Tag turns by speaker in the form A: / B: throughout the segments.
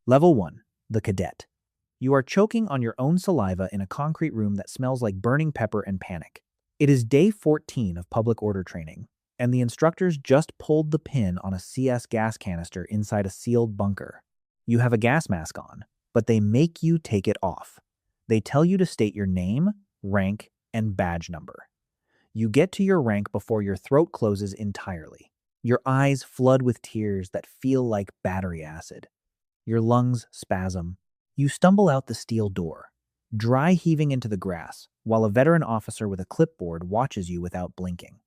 A: Level 1. The Cadet. You are choking on your own saliva in a concrete room that smells like burning pepper and panic. It is day 14 of public order training, and the instructors just pulled the pin on a CS gas canister inside a sealed bunker. You have a gas mask on, but they make you take it off. They tell you to state your name, rank, and badge number. You get to your rank before your throat closes entirely. Your eyes flood with tears that feel like battery acid. Your lungs spasm. You stumble out the steel door, dry heaving into the grass, while a veteran officer with a clipboard watches you without blinking.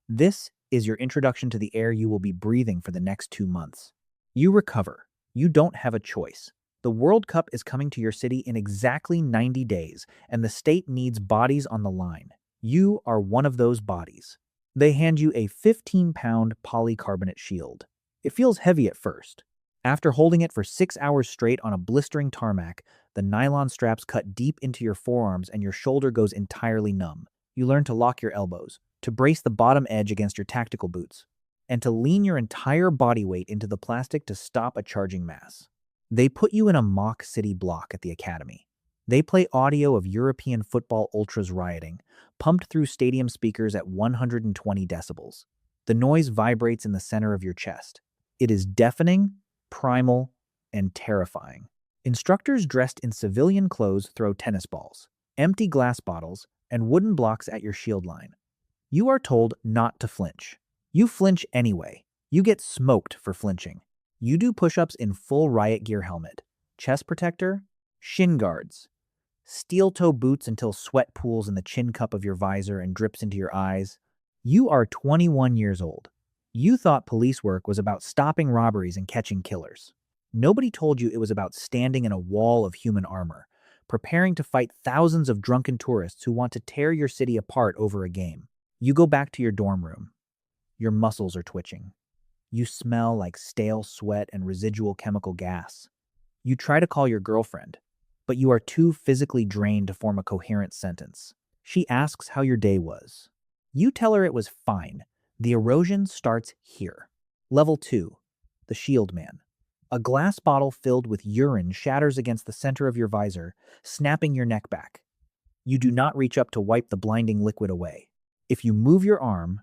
A: This is your introduction to the air you will be breathing for the next 2 months. You recover. You don't have a choice. The World Cup is coming to your city in exactly 90 days, and the state needs bodies on the line. You are one of those bodies. They hand you a 15-pound polycarbonate shield. It feels heavy at first. After holding it for 6 hours straight on a blistering tarmac, the nylon straps cut deep into your forearms and your shoulder goes entirely numb. You learn to lock your elbows, to brace the bottom edge against your tactical boots, and to lean your entire body weight into the plastic to stop a charging mass. They put you in a mock city block at the academy. They play audio of European football ultras rioting, pumped through stadium speakers at 120 decibels. The noise vibrates in the center of your chest. It is deafening, primal, and terrifying. Instructors dressed in civilian clothes throw tennis balls, empty glass bottles, and wooden blocks at your shield line. You are told not to flinch. You flinch anyway. You get smoked for flinching. You do push-ups in full riot gear helmet, chest protector, shin guards, steel-toe boots until sweat pools in the chin cup of your visor and drips into your eyes. You are 21 years old. You thought police work was about stopping robberies and catching killers. Nobody told you it was about standing in a wall of human armor, preparing to fight thousands of drunken tourists who want to tear your city apart over a game. You go back to your dorm room. Your muscles are twitching. You smell like stale sweat and residual chemical gas. You try to call your girlfriend, but you are too physically drained to form a coherent sentence. She asks how your day was. You tell her it was fine. The erosion starts here. Level 2. The Shield Man. A glass bottle filled with urine shatters against the center of your visor, snapping your neck back. You do not reach up to wipe the blinding liquid away. If you move your arm,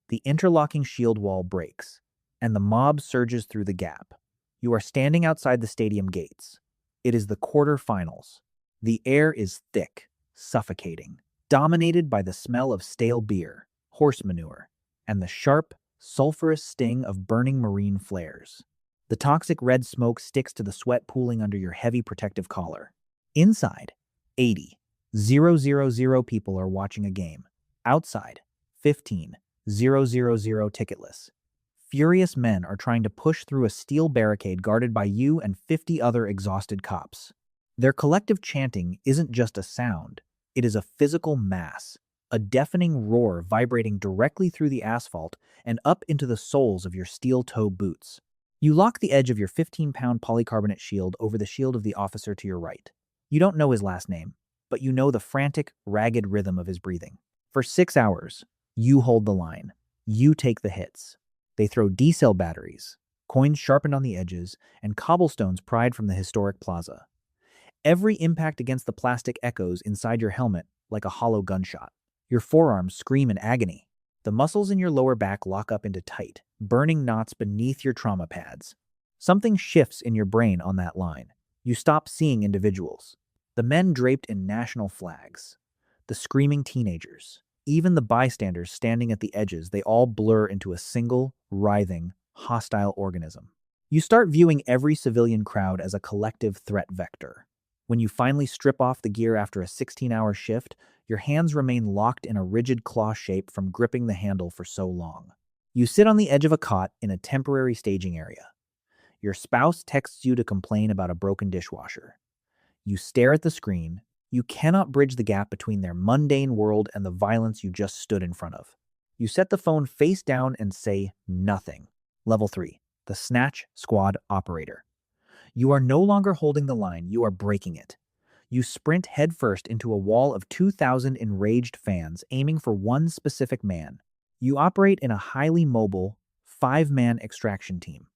A: the interlocking shield wall breaks, and the mob surges through the gap. You are standing outside the stadium gates. It is the quarterfinals. The air is thick, suffocating, dominated by the smell of stale beer, horse manure, and the sharp, sulfurous sting of burning marine flares. The toxic red smoke sticks to the sweat pooling under your heavy protective collar. Inside, 80,000 people are watching a game. Outside, 15,000 ticketless. Furious men are trying to push through a steel barricade guarded by you and 50 other exhausted cops. Their collective chanting isn't just a sound, it is a physical mass, a deafening roar vibrating directly through the asphalt and up into the soles of your steel-toe boots. You lock the edge of your 15-pound polycarbonate shield over the shield of the officer to your right. You don't know his last name, but you know the frantic, ragged rhythm of his breathing. For 6 hours, you hold the line. You take the hits. They throw D-cell batteries, coins sharpened on the edges, and cobblestones pried from the historic plaza. Every impact against the plastic echoes inside your helmet like a hollow gunshot. Your forearms scream in agony. The muscles in your lower back lock up into tight, burning knots beneath your trauma pads. Something shifts in your brain on that line. You stop seeing individuals. The men draped in national flags. The screaming teenagers. Even the bystanders standing at the edges, they all blur into a single, writhing, hostile organism. You start viewing every civilian crowd as a collective threat vector. When you finally strip off the gear after a 16-hour shift, your hands remain locked in a rigid claw shape from gripping the handle for so long. You sit on the edge of a cot in a temporary staging area. Your spouse texts you to complain about a broken dishwasher. You stare at the screen. You cannot bridge the gap between their mundane world and the violence you just stood in front of. You set the phone face down and say nothing. Level 3. The Snatch Squad Operator. You are no longer holding the line, you are breaking it. You sprint headfirst into a wall of 2,000 enraged fans aiming for one specific man. You operate in a highly mobile, 5-man extraction team.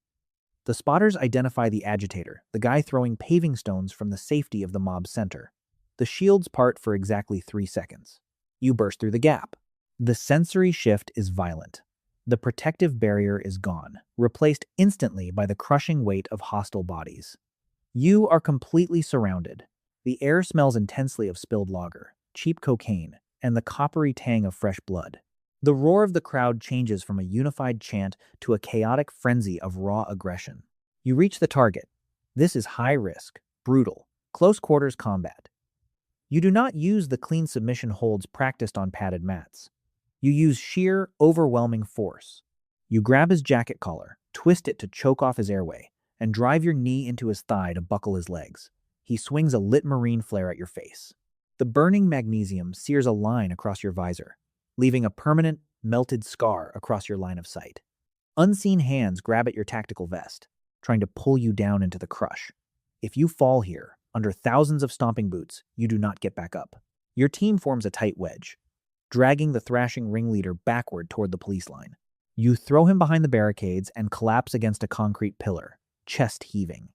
A: The spotters identify the agitator, the guy throwing paving stones from the safety of the mob's center. The shields part for exactly 3 seconds. You burst through the gap. The sensory shift is violent. The protective barrier is gone, replaced instantly by the crushing weight of hostile bodies. You are completely surrounded. The air smells intensely of spilled lager, cheap cocaine, and the coppery tang of fresh blood. The roar of the crowd changes from a unified chant to a chaotic frenzy of raw aggression. You reach the target. This is high risk, brutal, close quarters combat. You do not use the clean submission holds practiced on padded mats. You use sheer, overwhelming force. You grab his jacket collar, twist it to choke off his airway, and drive your knee into his thigh to buckle his legs. He swings a lit marine flare at your face. The burning magnesium sears a line across your visor, leaving a permanent, melted scar across your line of sight. Unseen hands grab at your tactical vest, trying to pull you down into the crush. If you fall here, under thousands of stomping boots, you do not get back up. Your team forms a tight wedge, dragging the thrashing ringleader backward toward the police line. You throw him behind the barricades and collapse against a concrete pillar, chest heaving.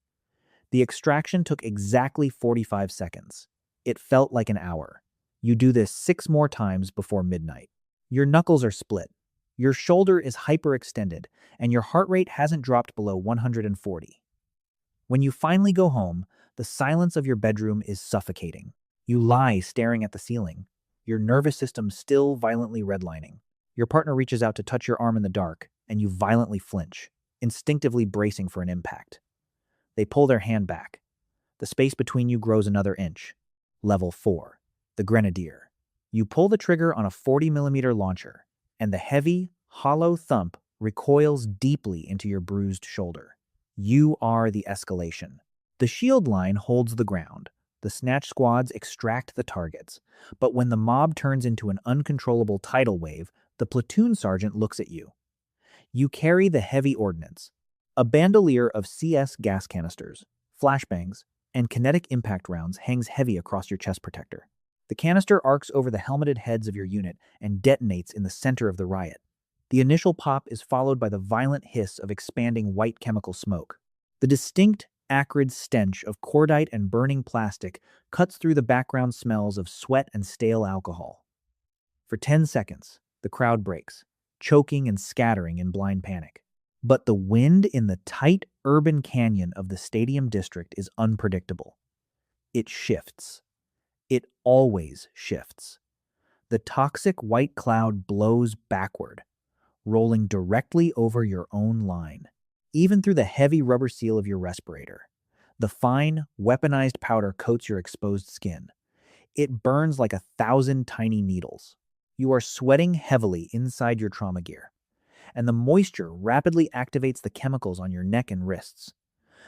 A: The extraction took exactly 45 seconds. It felt like an hour. You do this 6 more times before midnight. Your knuckles are split. Your shoulder is hyperextended, and your heart rate hasn't dropped below 140. When you finally go home, the silence of your bedroom is suffocating. You lie staring at the ceiling, your nervous system still violently redlining. Your partner reaches out to touch your arm in the dark, and you violently flinch, instinctively bracing for an impact. They pull their hand back. The space between you grows another inch. Level 4. The Grenadier. You pull the trigger on a 40mm launcher, and the heavy, hollow thump recoils deeply into your bruised shoulder. You are the escalation. The shield line holds the ground. The snatch squads extract the targets. But when the mob turns into an uncontrollable tidal wave, the platoon sergeant looks at you. You carry the heavy ordnance, a bandolier of CS gas canisters, flashbangs, and kinetic impact rounds hangs heavy across your chest protector. The canister arcs over the helmeted heads of your unit and detonates in the center of the riot. The initial pop is followed by the violent hiss of expanding white chemical smoke. The distinct, acrid stench of cordite and burning plastic cuts through the background smells of sweat and stale alcohol. For 10 seconds, the crowd breaks, choking and scattering in blind panic. But the wind in the tight urban canyon of the stadium district is unpredictable. It shifts. It always shifts. The toxic white cloud blows backward, rolling directly over your own line, even through the heavy rubber seal of your respirator. The fine, weaponized powder coats your exposed skin. It burns like 1,000 tiny needles. You are sweating heavily inside your trauma gear, and the moisture rapidly activates the chemicals on your neck and wrists.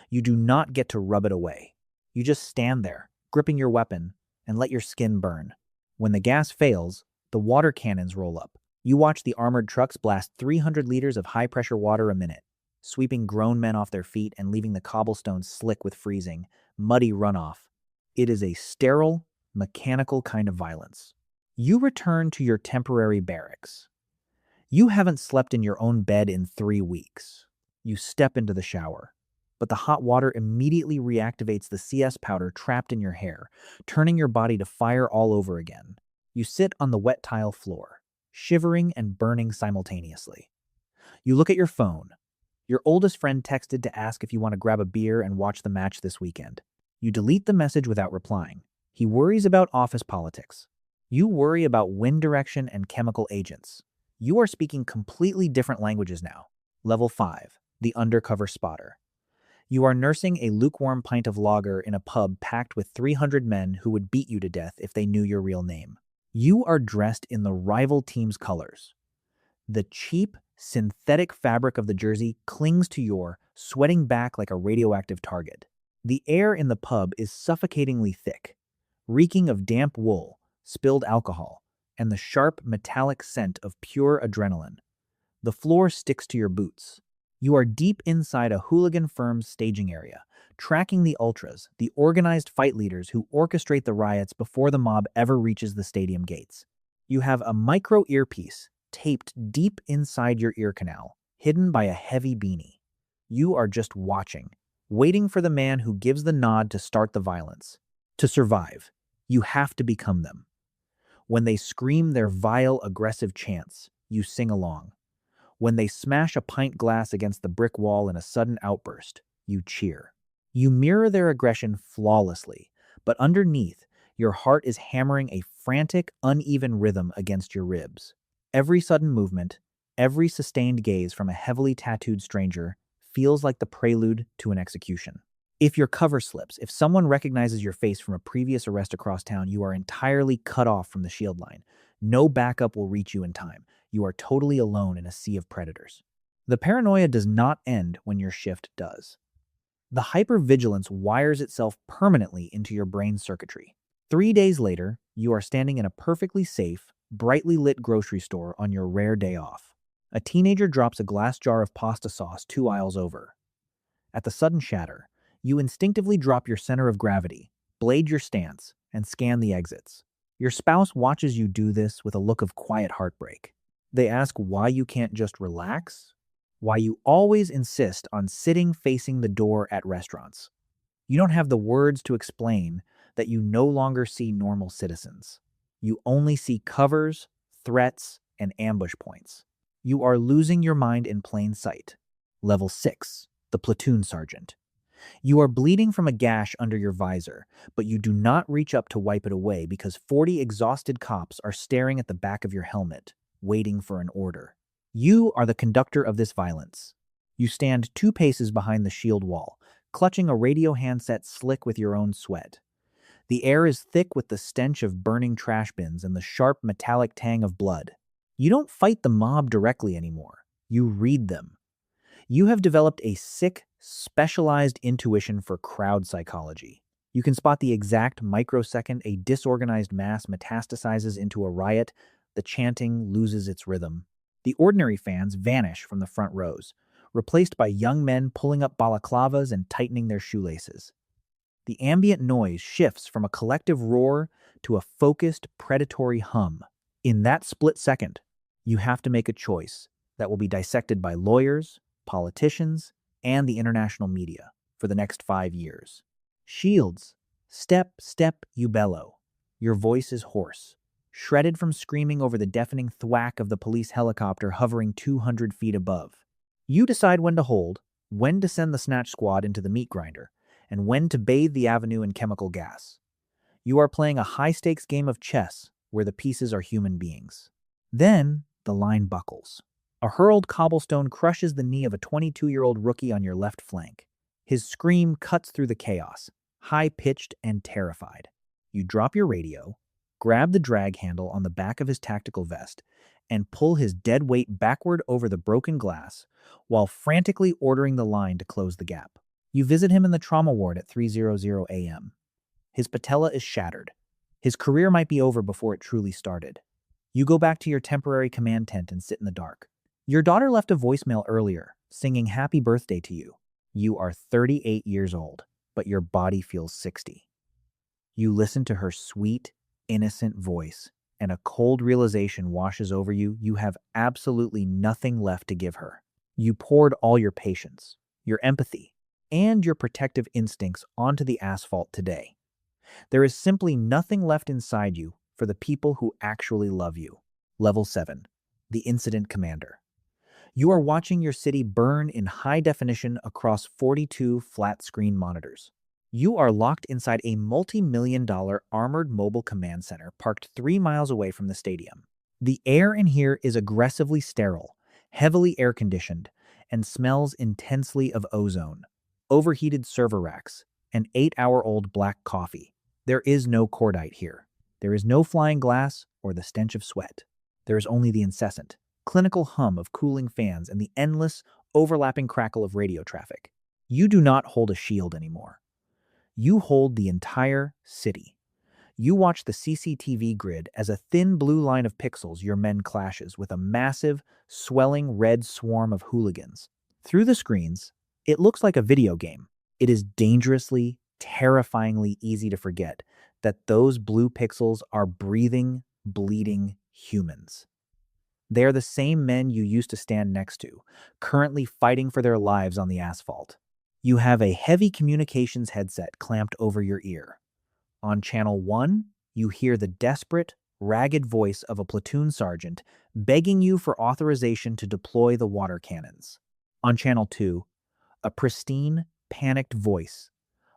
A: You do not get to rub it away. You just stand there, gripping your weapon, and let your skin burn. When the gas fails, the water cannons roll up. You watch the armored trucks blast 300 liters of high-pressure water a minute, sweeping grown men off their feet and leaving the cobblestones slick with freezing, muddy runoff. It is a sterile, mechanical kind of violence. You return to your temporary barracks. You haven't slept in your own bed in 3 weeks. You step into the shower, but the hot water immediately reactivates the CS powder trapped in your hair, turning your body to fire all over again. You sit on the wet tile floor, shivering and burning simultaneously. You look at your phone. Your oldest friend texted to ask if you want to grab a beer and watch the match this weekend. You delete the message without replying. He worries about office politics. You worry about wind direction and chemical agents. You are speaking completely different languages now. Level 5. The undercover spotter. You are nursing a lukewarm pint of lager in a pub packed with 300 men who would beat you to death if they knew your real name. You are dressed in the rival team's colors. The cheap, synthetic fabric of the jersey clings to your, sweating back like a radioactive target. The air in the pub is suffocatingly thick, reeking of damp wool, spilled alcohol, and the sharp, metallic scent of pure adrenaline. The floor sticks to your boots. You are deep inside a hooligan firm's staging area, tracking the ultras, the organized fight leaders who orchestrate the riots before the mob ever reaches the stadium gates. You have a micro earpiece taped deep inside your ear canal, hidden by a heavy beanie. You are just watching, waiting for the man who gives the nod to start the violence. To survive, you have to become them. When they scream their vile, aggressive chants, you sing along. When they smash a pint glass against the brick wall in a sudden outburst, you cheer. You mirror their aggression flawlessly, but underneath, your heart is hammering a frantic, uneven rhythm against your ribs. Every sudden movement, every sustained gaze from a heavily tattooed stranger feels like the prelude to an execution. If your cover slips, if someone recognizes your face from a previous arrest across town, you are entirely cut off from the shield line. No backup will reach you in time. You are totally alone in a sea of predators. The paranoia does not end when your shift does. The hypervigilance wires itself permanently into your brain circuitry. 3 days later, you are standing in a perfectly safe, brightly lit grocery store on your rare day off. A teenager drops a glass jar of pasta sauce 2 aisles over. At the sudden shatter, you instinctively drop your center of gravity, blade your stance, and scan the exits. Your spouse watches you do this with a look of quiet heartbreak. They ask why you can't just relax, why you always insist on sitting facing the door at restaurants. You don't have the words to explain that you no longer see normal citizens. You only see covers, threats, and ambush points. You are losing your mind in plain sight. Level 6, the platoon sergeant. You are bleeding from a gash under your visor, but you do not reach up to wipe it away because 40 exhausted cops are staring at the back of your helmet, waiting for an order. You are the conductor of this violence. You stand 2 paces behind the shield wall, clutching a radio handset slick with your own sweat. The air is thick with the stench of burning trash bins and the sharp metallic tang of blood. You don't fight the mob directly anymore. You read them. You have developed a sick, specialized intuition for crowd psychology. You can spot the exact microsecond a disorganized mass metastasizes into a riot, the chanting loses its rhythm. The ordinary fans vanish from the front rows, replaced by young men pulling up balaclavas and tightening their shoelaces. The ambient noise shifts from a collective roar to a focused, predatory hum. In that split second, you have to make a choice that will be dissected by lawyers, politicians, and the international media for the next 5 years. Shields, step, step, you bellow. Your voice is hoarse, shredded from screaming over the deafening thwack of the police helicopter hovering 200 feet above. You decide when to hold, when to send the snatch squad into the meat grinder, and when to bathe the avenue in chemical gas. You are playing a high-stakes game of chess where the pieces are human beings. Then, the line buckles. A hurled cobblestone crushes the knee of a 22-year-old rookie on your left flank. His scream cuts through the chaos, high-pitched and terrified. You drop your radio, grab the drag handle on the back of his tactical vest, and pull his dead weight backward over the broken glass while frantically ordering the line to close the gap. You visit him in the trauma ward at 3:00 a.m. His patella is shattered. His career might be over before it truly started. You go back to your temporary command tent and sit in the dark. Your daughter left a voicemail earlier, singing happy birthday to you. You are 38 years old, but your body feels 60. You listen to her sweet, innocent voice, and a cold realization washes over you. You have absolutely nothing left to give her. You poured all your patience, your empathy, and your protective instincts onto the asphalt today. There is simply nothing left inside you for the people who actually love you. Level 7, the incident commander. You are watching your city burn in high definition across 42 flat-screen monitors. You are locked inside a multi-million-dollar armored mobile command center parked 3 miles away from the stadium. The air in here is aggressively sterile, heavily air-conditioned, and smells intensely of ozone, overheated server racks, and 8-hour-old black coffee. There is no cordite here. There is no flying glass or the stench of sweat. There is only the incessant, clinical hum of cooling fans and the endless, overlapping crackle of radio traffic. You do not hold a shield anymore. You hold the entire city. You watch the CCTV grid as a thin blue line of pixels your men clashes with a massive, swelling red swarm of hooligans. Through the screens, it looks like a video game. It is dangerously, terrifyingly easy to forget that those blue pixels are breathing, bleeding humans. They are the same men you used to stand next to, currently fighting for their lives on the asphalt. You have a heavy communications headset clamped over your ear. On channel 1, you hear the desperate, ragged voice of a platoon sergeant begging you for authorization to deploy the water cannons. On channel 2, a pristine, panicked voice.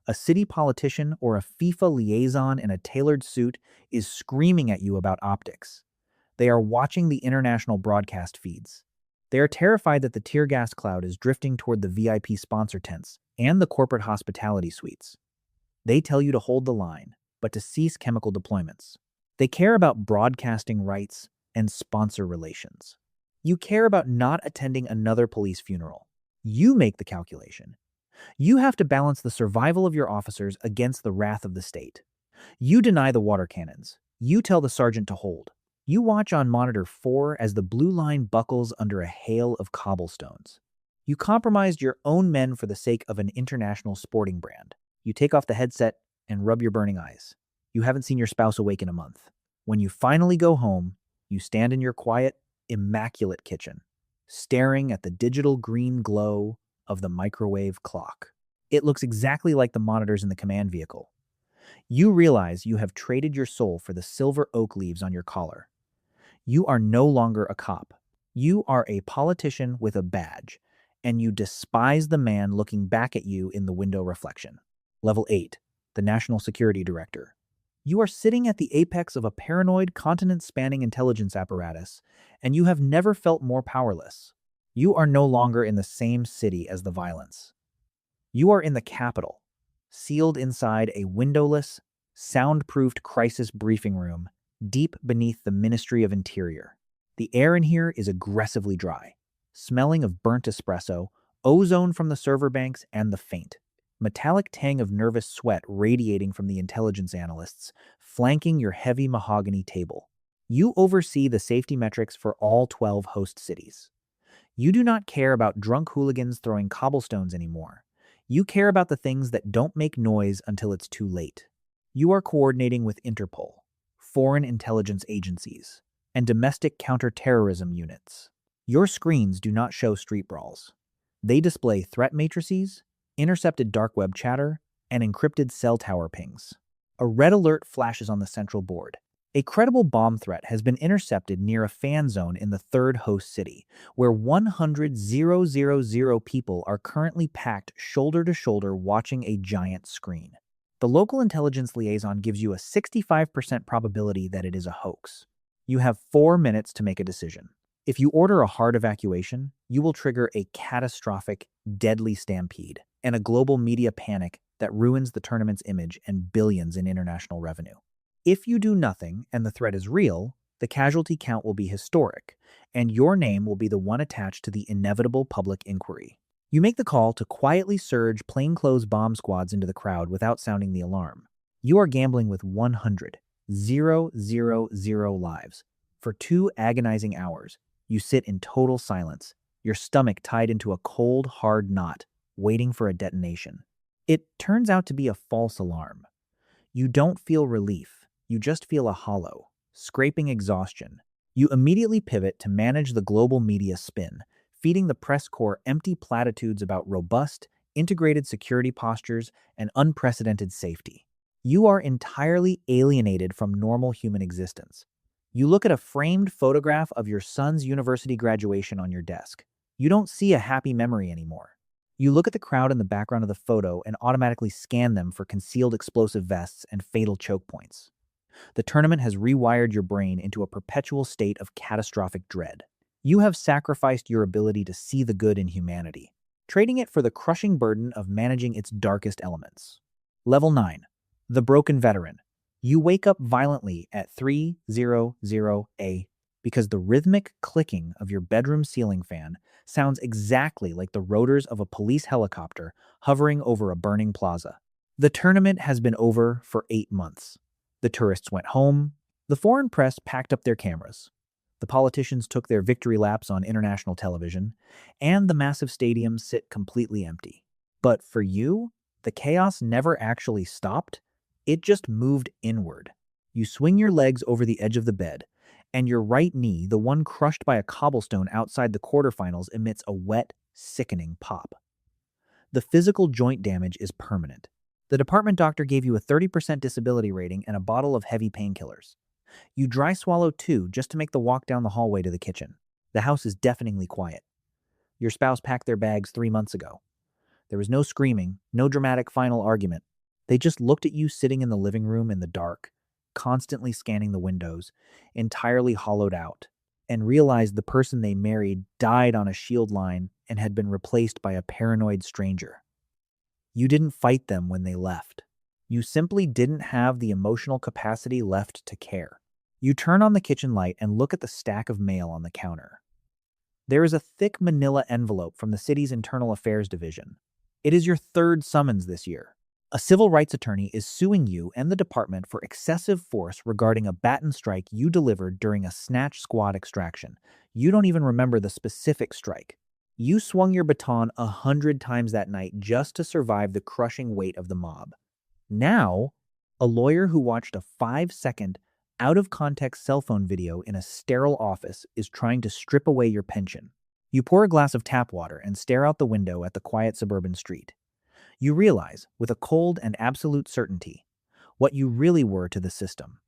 A: A city politician or a FIFA liaison in a tailored suit is screaming at you about optics. They are watching the international broadcast feeds. They are terrified that the tear gas cloud is drifting toward the VIP sponsor tents and the corporate hospitality suites. They tell you to hold the line, but to cease chemical deployments. They care about broadcasting rights and sponsor relations. You care about not attending another police funeral. You make the calculation. You have to balance the survival of your officers against the wrath of the state. You deny the water cannons. You tell the sergeant to hold. You watch on monitor 4 as the blue line buckles under a hail of cobblestones. You compromised your own men for the sake of an international sporting brand. You take off the headset and rub your burning eyes. You haven't seen your spouse awake in a month. When you finally go home, you stand in your quiet, immaculate kitchen, staring at the digital green glow of the microwave clock. It looks exactly like the monitors in the command vehicle. You realize you have traded your soul for the silver oak leaves on your collar. You are no longer a cop. You are a politician with a badge, and you despise the man looking back at you in the window reflection. Level 8, the National Security Director. You are sitting at the apex of a paranoid, continent-spanning intelligence apparatus, and you have never felt more powerless. You are no longer in the same city as the violence. You are in the capital, sealed inside a windowless, soundproofed crisis briefing room deep beneath the Ministry of Interior. The air in here is aggressively dry, smelling of burnt espresso, ozone from the server banks, and the faint, metallic tang of nervous sweat radiating from the intelligence analysts, flanking your heavy mahogany table. You oversee the safety metrics for all 12 host cities. You do not care about drunk hooligans throwing cobblestones anymore. You care about the things that don't make noise until it's too late. You are coordinating with Interpol, foreign intelligence agencies, and domestic counterterrorism units. Your screens do not show street brawls. They display threat matrices, intercepted dark web chatter, and encrypted cell tower pings. A red alert flashes on the central board. A credible bomb threat has been intercepted near a fan zone in the third host city, where 100,000 people are currently packed shoulder to shoulder watching a giant screen. The local intelligence liaison gives you a 65% probability that it is a hoax. You have 4 minutes to make a decision. If you order a hard evacuation, you will trigger a catastrophic, deadly stampede and a global media panic that ruins the tournament's image and billions in international revenue. If you do nothing and the threat is real, the casualty count will be historic, and your name will be the one attached to the inevitable public inquiry. You make the call to quietly surge plainclothes bomb squads into the crowd without sounding the alarm. You are gambling with 100,000 lives. For 2 agonizing hours, you sit in total silence, your stomach tied into a cold, hard knot, waiting for a detonation. It turns out to be a false alarm. You don't feel relief, you just feel a hollow, scraping exhaustion. You immediately pivot to manage the global media spin, feeding the press corps empty platitudes about robust, integrated security postures and unprecedented safety. You are entirely alienated from normal human existence. You look at a framed photograph of your son's university graduation on your desk. You don't see a happy memory anymore. You look at the crowd in the background of the photo and automatically scan them for concealed explosive vests and fatal choke points. The tournament has rewired your brain into a perpetual state of catastrophic dread. You have sacrificed your ability to see the good in humanity, trading it for the crushing burden of managing its darkest elements. Level 9. The Broken Veteran. You wake up violently at 3:00 because the rhythmic clicking of your bedroom ceiling fan sounds exactly like the rotors of a police helicopter hovering over a burning plaza. The tournament has been over for 8 months. The tourists went home. The foreign press packed up their cameras. The politicians took their victory laps on international television, and the massive stadiums sit completely empty. But for you, the chaos never actually stopped. It just moved inward. You swing your legs over the edge of the bed, and your right knee, the one crushed by a cobblestone outside the quarterfinals, emits a wet, sickening pop. The physical joint damage is permanent. The department doctor gave you a 30% disability rating and a bottle of heavy painkillers. You dry swallow two just to make the walk down the hallway to the kitchen. The house is deafeningly quiet. Your spouse packed their bags 3 months ago. There was no screaming, no dramatic final argument. They just looked at you sitting in the living room in the dark, constantly scanning the windows, entirely hollowed out, and realized the person they married died on a shield line and had been replaced by a paranoid stranger. You didn't fight them when they left. You simply didn't have the emotional capacity left to care. You turn on the kitchen light and look at the stack of mail on the counter. There is a thick manila envelope from the city's Internal Affairs Division. It is your third summons this year. A civil rights attorney is suing you and the department for excessive force regarding a baton strike you delivered during a snatch squad extraction. You don't even remember the specific strike. You swung your baton 100 times that night just to survive the crushing weight of the mob. Now, a lawyer who watched a 5-second, out-of-context cell phone video in a sterile office is trying to strip away your pension. You pour a glass of tap water and stare out the window at the quiet suburban street. You realize, with a cold and absolute certainty, what you really were to the system.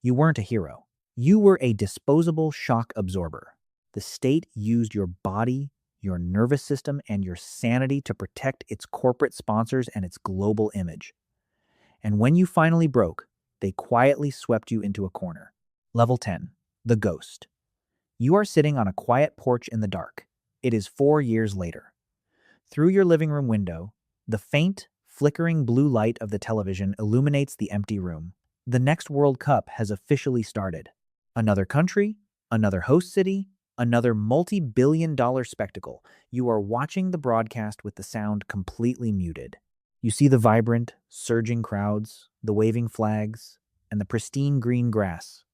A: You weren't a hero. You were a disposable shock absorber. The state used your body, your nervous system, and your sanity to protect its corporate sponsors and its global image. And when you finally broke, they quietly swept you into a corner. Level 10. The Ghost. You are sitting on a quiet porch in the dark. It is 4 years later. Through your living room window, the faint, flickering blue light of the television illuminates the empty room. The next World Cup has officially started. Another country, another host city, another multi-billion-dollar spectacle. You are watching the broadcast with the sound completely muted. You see the vibrant, surging crowds, the waving flags, and the pristine green grass.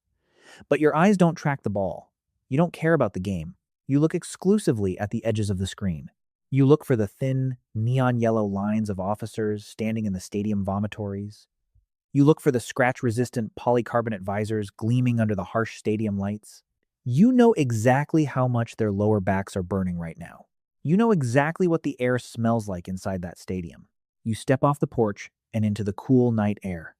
A: But your eyes don't track the ball. You don't care about the game. You look exclusively at the edges of the screen. You look for the thin, neon yellow lines of officers standing in the stadium vomitories. You look for the scratch-resistant polycarbonate visors gleaming under the harsh stadium lights. You know exactly how much their lower backs are burning right now. You know exactly what the air smells like inside that stadium. You step off the porch and into the cool night air.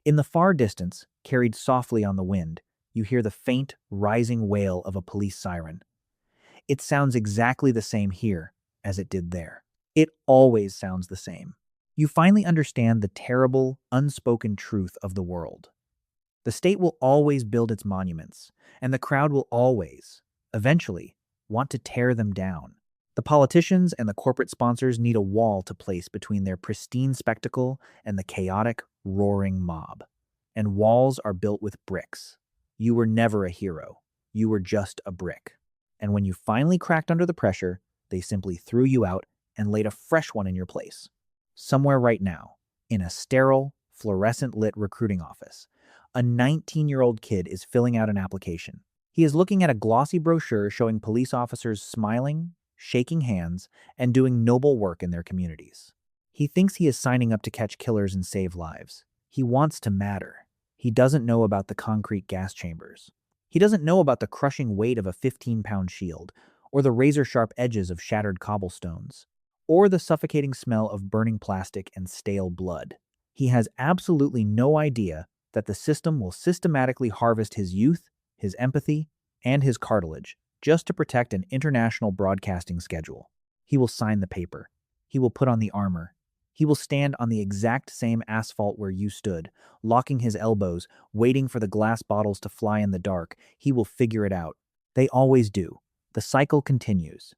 A: In the far distance, carried softly on the wind, you hear the faint, rising wail of a police siren. It sounds exactly the same here as it did there. It always sounds the same. You finally understand the terrible, unspoken truth of the world. The state will always build its monuments, and the crowd will always, eventually, want to tear them down. The politicians and the corporate sponsors need a wall to place between their pristine spectacle and the chaotic, roaring mob. And walls are built with bricks. You were never a hero. You were just a brick. And when you finally cracked under the pressure, they simply threw you out and laid a fresh one in your place. Somewhere right now, in a sterile, fluorescent-lit recruiting office, a 19-year-old kid is filling out an application. He is looking at a glossy brochure showing police officers smiling, shaking hands, and doing noble work in their communities. He thinks he is signing up to catch killers and save lives. He wants to matter. He doesn't know about the concrete gas chambers. He doesn't know about the crushing weight of a 15-pound shield, or the razor-sharp edges of shattered cobblestones, or the suffocating smell of burning plastic and stale blood. He has absolutely no idea that the system will systematically harvest his youth, his empathy, and his cartilage just to protect an international broadcasting schedule. He will sign the paper. He will put on the armor. He will stand on the exact same asphalt where you stood, locking his elbows, waiting for the glass bottles to fly in the dark. He will figure it out. They always do. The cycle continues.